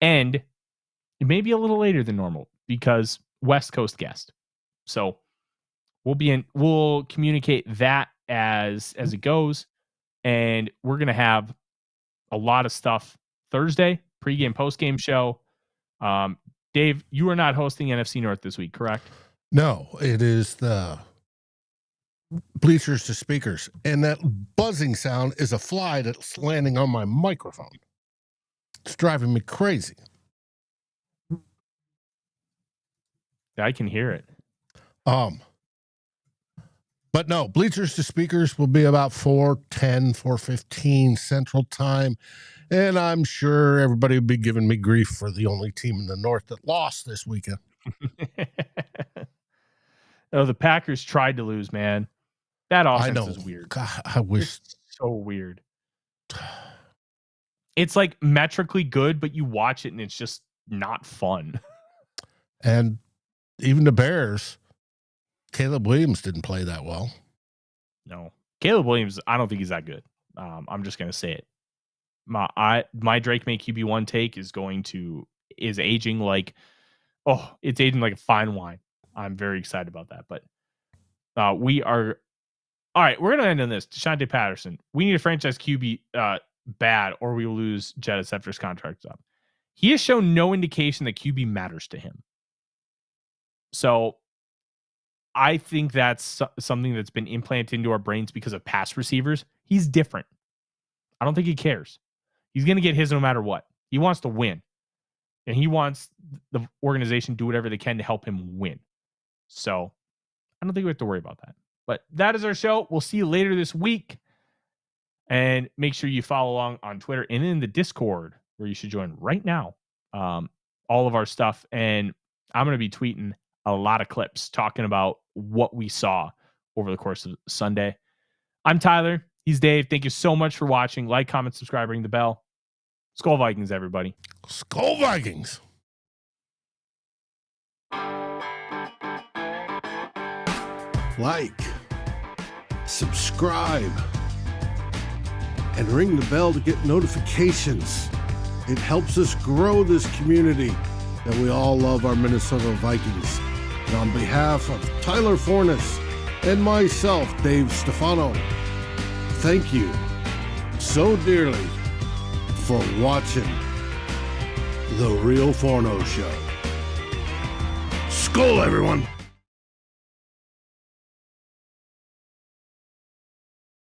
And it may be a little later than normal because West Coast guest. So we'll communicate that as it goes. And we're going to have a lot of stuff Thursday, pregame, postgame show. Dave, you are not hosting NFC North this week, correct? No, it is the bleachers to speakers. And that buzzing sound is a fly that's landing on my microphone. It's driving me crazy. I can hear it. But no, Bleachers to Speakers will be about 4:10, 4:15 Central Time. And I'm sure everybody will be giving me grief for the only team in the North that lost this weekend. Oh, the Packers tried to lose, man. That offense is weird. God, I wish. It's so weird. It's like metrically good, but you watch it and it's just not fun. And even the Bears, Caleb Williams didn't play that well. No. Caleb Williams, I don't think he's that good. I'm just going to say it. My Drake May QB1 take is aging like, it's aging like a fine wine. I'm very excited about that. But we are, all right, we're going to end on this. Deshaunte Patterson. We need a franchise QB bad, or we will lose Jettis after his contract's up. He has shown no indication that QB matters to him. So I think that's something that's been implanted into our brains because of past receivers. He's different. I don't think he cares. He's going to get his no matter what. He wants to win. And he wants the organization to do whatever they can to help him win. So I don't think we have to worry about that. But that is our show. We'll see you later this week. And make sure you follow along on Twitter and in the Discord, where you should join right now. All of our stuff. And I'm going to be tweeting a lot of clips talking about what we saw over the course of Sunday. I'm Tyler. He's Dave. Thank you so much for watching. Like, comment, subscribe, ring the bell. SKOL Vikings, everybody. SKOL Vikings. Like, subscribe, and ring the bell to get notifications. It helps us grow this community that we all love, our Minnesota Vikings. And on behalf of Tyler Forness and myself, Dave Stefano, thank you so dearly for watching the Real Forno Show. SKOL, everyone!